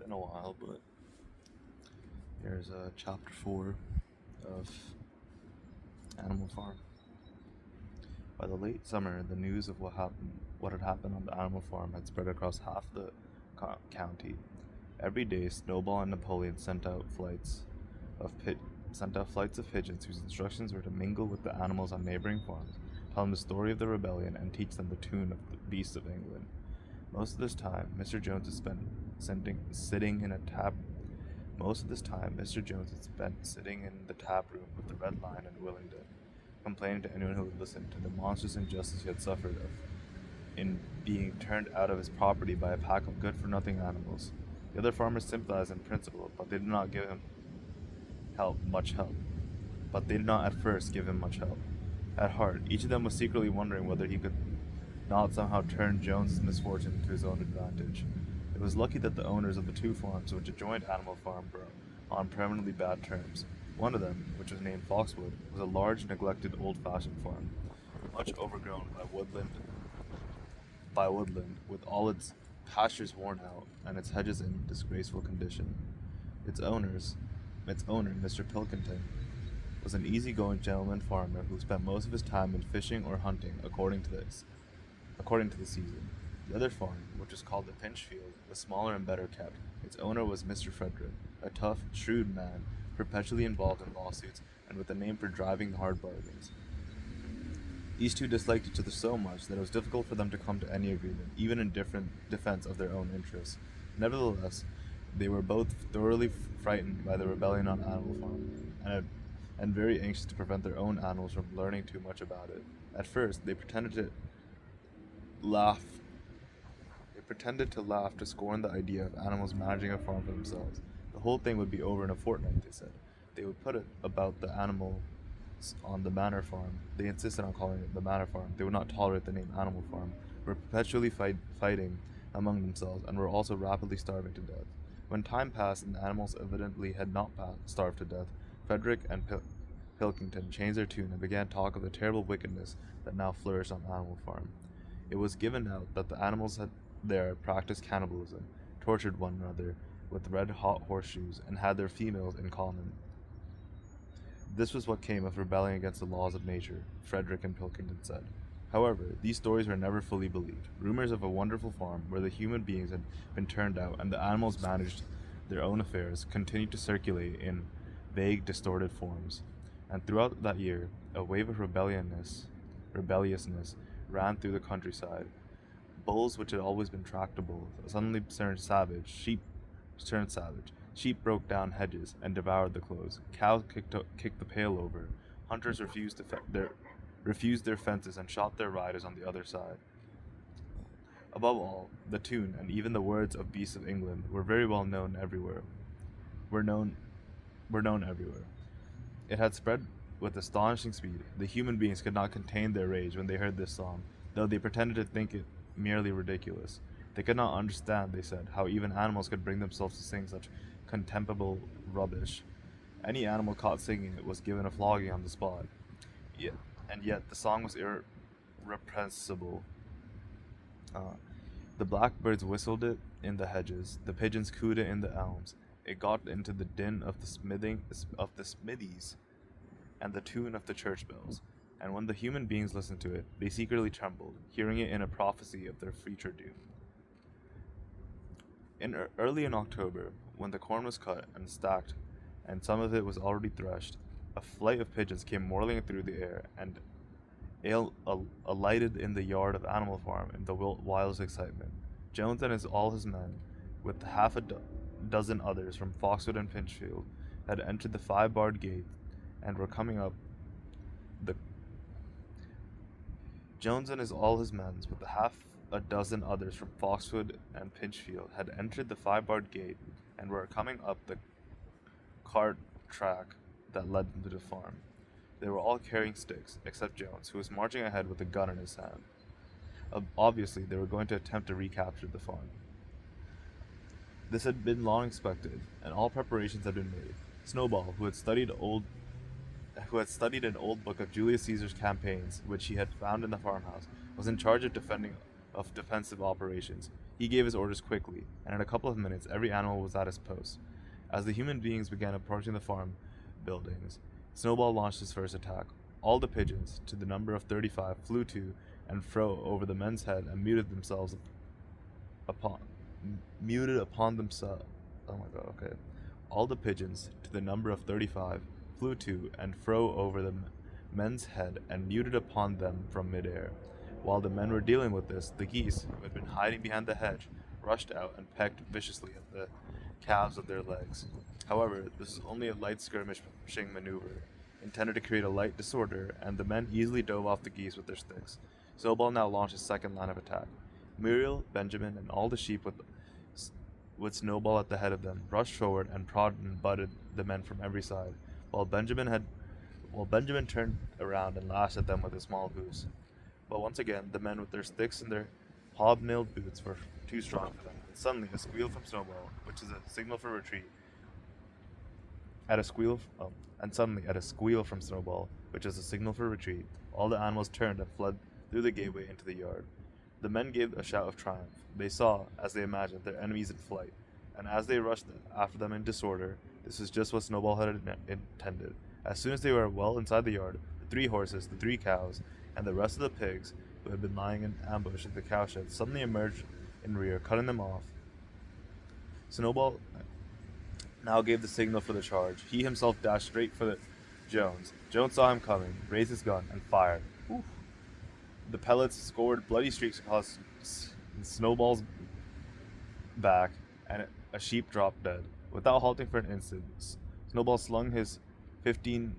been a while, but here's chapter 4 of Animal Farm. By the late summer, the news of what had happened on the animal farm had spread across half the county. Every day, Snowball and Napoleon of flights of pigeons whose instructions were to mingle with the animals on neighboring farms, tell them the story of the rebellion, and teach them the tune of the beasts of England. Most of this time, Mr. Jones had spent sitting in a tap Most of this time, Mr. Jones had spent sitting in the tap room with the Red Lion and Willingdon, complaining to anyone who would listen to the monstrous injustice he had suffered in being turned out of his property by a pack of good-for-nothing animals. The other farmers sympathized in principle, but they did not give him much help. But they did not at first give him much help. At heart, each of them was secretly wondering whether he could not somehow turn Jones's misfortune to his own advantage. It was lucky that the owners of the two farms which adjoined Animal Farm were on permanently bad terms. One of them, which was named Foxwood, was a large, neglected, old-fashioned farm, much overgrown by woodland, with all its pastures worn out and its hedges in disgraceful condition. Its owner, Mr. Pilkington, was an easy-going gentleman farmer who spent most of his time in fishing or hunting, according to the season. The other farm, which was called the Pinchfield, was smaller and better kept. Its owner was Mr. Frederick, a tough, shrewd man, perpetually involved in lawsuits, and with a name for driving hard bargains. These two disliked each other so much that it was difficult for them to come to any agreement, even in different defense of their own interests. Nevertheless, they were both thoroughly frightened by the rebellion on Animal Farm, and very anxious to prevent their own animals from learning too much about it. At first, they pretended to laugh to scorn the idea of animals managing a farm for themselves. The whole thing would be over in a fortnight, they said. They would put it about the animals on the Manor Farm. They insisted on calling it the Manor Farm. They would not tolerate the name Animal Farm, were perpetually fighting among themselves, and were also rapidly starving to death. When time passed and the animals evidently had not starved to death, Frederick and Pilkington changed their tune and began talk of the terrible wickedness that now flourished on Animal Farm. It was given out that the animals had there practiced cannibalism, tortured one another with red-hot horseshoes, and had their females in common. This was what came of rebelling against the laws of nature, Frederick and Pilkington said. However, these stories were never fully believed. Rumors of a wonderful farm where the human beings had been turned out and the animals managed their own affairs continued to circulate in vague, distorted forms. And throughout that year, a wave of rebelliousness ran through the countryside. Bulls, which had always been tractable, suddenly turned savage. Sheep broke down hedges and devoured the clothes. Cows kicked the pail over. Hunters refused their fences and shot their riders on the other side. Above all, the tune and even the words of Beasts of England were very well known everywhere. Were known everywhere. It had spread with astonishing speed. The human beings could not contain their rage when they heard this song, though they pretended to think it merely ridiculous. They could not understand, they said, how even animals could bring themselves to sing such contemptible rubbish. Any animal caught singing it was given a flogging on the spot. And yet the song was irrepressible. The blackbirds whistled it in the hedges, the pigeons cooed it in the elms. It got into the din of the smithies and the tune of the church bells. And when the human beings listened to it, they secretly trembled, hearing it in a prophecy of their future doom. Early in October, when the corn was cut and stacked, and some of it was already threshed, a flight of pigeons came whirling through the air and alighted in the yard of Animal Farm in the wildest excitement. Jones and all his men, with half a dozen others from Foxwood and Pinchfield, had entered the 5-barred gate and were coming up the Jones and all his men, with half a dozen others from Foxwood and Pinchfield, had entered the 5-barred gate and were coming up the cart track that led them to the farm. They were all carrying sticks, except Jones, who was marching ahead with a gun in his hand. Obviously, they were going to attempt to recapture the farm. This had been long expected, and all preparations had been made. Snowball, who had studied an old book of Julius Caesar's campaigns, which he had found in the farmhouse, was in charge of defensive operations. He gave his orders quickly, and in a couple of minutes every animal was at his post. As the human beings began approaching the farm buildings, Snowball launched his first attack. All the pigeons, to the number of 35, flew to and fro over the men's head and muted upon themselves. Oh my god, okay. All the pigeons, to the number of 35, flew to and fro over the men's head and muted upon them from midair. While the men were dealing with this, the geese, who had been hiding behind the hedge, rushed out and pecked viciously at the calves of their legs. However, this was only a light skirmishing maneuver, intended to create a light disorder, and the men easily dove off the geese with their sticks. Snowball now launched his second line of attack. Muriel, Benjamin, and all the sheep with Snowball at the head of them rushed forward and prodded and butted the men from every side, while Benjamin turned around and lashed at them with his small hoofs. But once again, the men with their sticks and their hobnailed boots were too strong for them, and suddenly a squeal from Snowball, which is a signal for retreat. At a squeal from Snowball, which is a signal for retreat, all the animals turned and fled through the gateway into the yard. The men gave a shout of triumph. They saw, as they imagined, their enemies in flight, and as they rushed after them in disorder, this was just what Snowball had intended. As soon as they were well inside the yard, the 3 horses, the 3 cows, and the rest of the pigs, who had been lying in ambush at the cowshed, suddenly emerged in rear, cutting them off. Snowball now gave the signal for the charge. He himself dashed straight for Jones. Jones saw him coming, raised his gun, and fired. Oof. The pellets scored bloody streaks across Snowball's back, and a sheep dropped dead. Without halting for an instant, Snowball flung his 15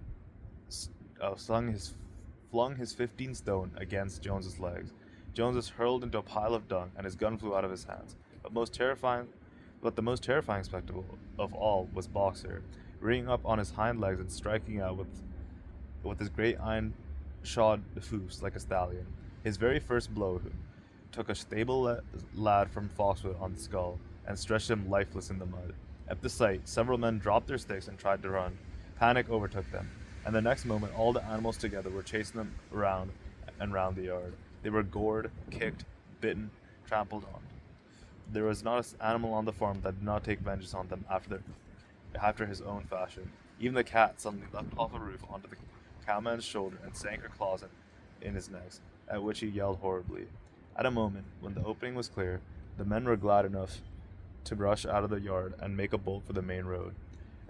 stone against Jones's legs. Jones was hurled into a pile of dung, and his gun flew out of his hands. But the most terrifying spectacle of all was Boxer, rearing up on his hind legs and striking out with his great iron-shod hoofs like a stallion. His very first blow took a stable lad from Foxwood on the skull and stretched him lifeless in the mud. At the sight, several men dropped their sticks and tried to run. Panic overtook them, and the next moment all the animals together were chasing them around and round the yard. They were gored, kicked, bitten, trampled on. There was not an animal on the farm that did not take vengeance on them after his own fashion. Even the cat suddenly leapt off a roof onto the cowman's shoulder and sank her claws in his neck, at which he yelled horribly. At a moment when the opening was clear, the men were glad enough to rush out of the yard and make a bolt for the main road.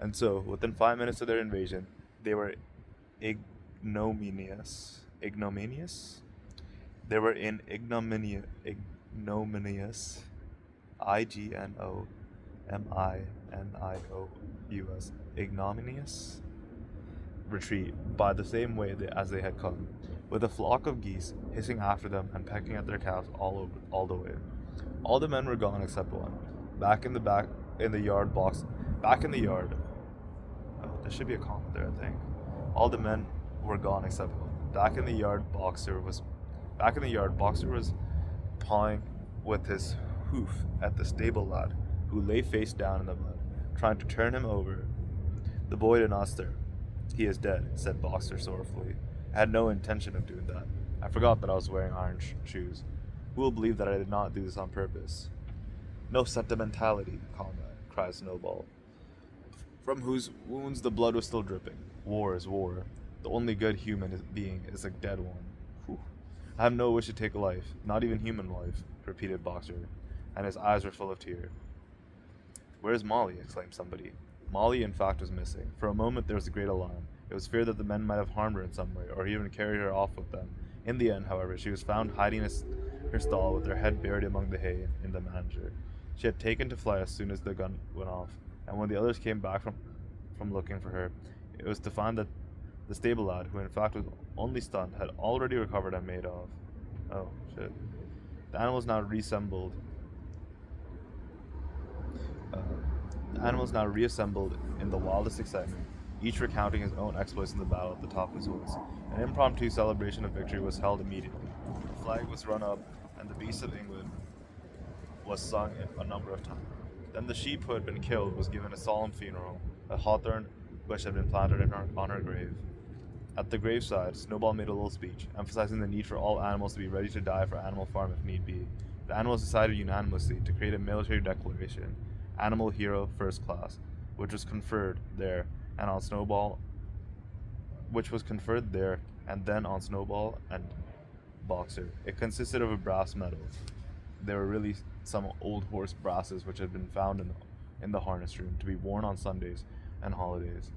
And so, within 5 minutes of their invasion, they were ignominious. They were in ignominious. Ignominious retreat by the same way as they had come, with a flock of geese hissing after them and pecking at their calves all the way. All the men were gone except one. Back in the yard. There should be a comma there, I think. All the men were gone except one. Back in the yard, Boxer was pawing with his hoof at the stable lad, who lay face down in the mud, trying to turn him over. The boy did not stir. "He is dead," said Boxer sorrowfully. "I had no intention of doing that. I forgot that I was wearing iron shoes. Who will believe that I did not do this on purpose?" "No sentimentality, comrade," cried Snowball, from whose wounds the blood was still dripping. "War is war. The only good human being is a dead one." Whew. "I have no wish to take life, not even human life," repeated Boxer, and his eyes were full of tears. "Where's Molly?" exclaimed somebody. Molly, in fact, was missing. For a moment there was a great alarm. It was feared that the men might have harmed her in some way, or even carried her off with them. In the end, however, she was found hiding in her stall with her head buried among the hay in the manger. She had taken to fly as soon as the gun went off, and when the others came back from looking for her, it was to find that the stable lad, who in fact was only stunned, had already recovered and made off. Oh, shit. The animals now reassembled in the wildest excitement, each recounting his own exploits in the battle at the top of his voice. An impromptu celebration of victory was held immediately. The flag was run up, and the Beast of England was sung a number of times. Then the sheep who had been killed was given a solemn funeral. A hawthorn bush had been planted on her grave. At the graveside, Snowball made a little speech, emphasizing the need for all animals to be ready to die for Animal Farm if need be. The animals decided unanimously to create a military declaration, Animal Hero First Class, which was conferred there and on Snowball, and then on Snowball and Boxer. It consisted of a brass medal. There were really some old horse brasses which had been found in the harness room to be worn on Sundays and holidays.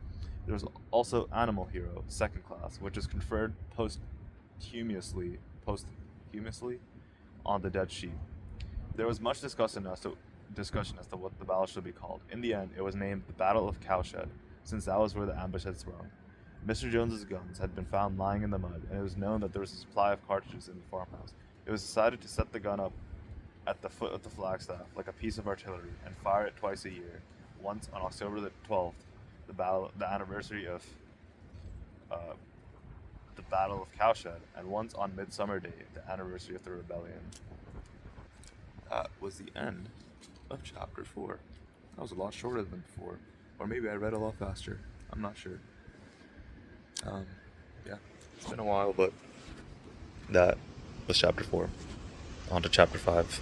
There was also Animal Hero Second Class, which was conferred posthumously on the dead sheep. There was much discussion as to what the battle should be called. In the end, it was named the Battle of Cowshed, since that was where the ambush had sprung. Mr. Jones's guns had been found lying in the mud, and it was known that there was a supply of cartridges in the farmhouse. It was decided to set the gun up at the foot of the flagstaff like a piece of artillery and fire it twice a year. Once on October the 12th, the anniversary of the Battle of Cowshed, and once on Midsummer Day, the anniversary of the rebellion. That was the end of chapter 4. That was a lot shorter than before, or maybe I read a lot faster. I'm not sure. Yeah, it's been a while, but that was chapter 4. On to chapter 5.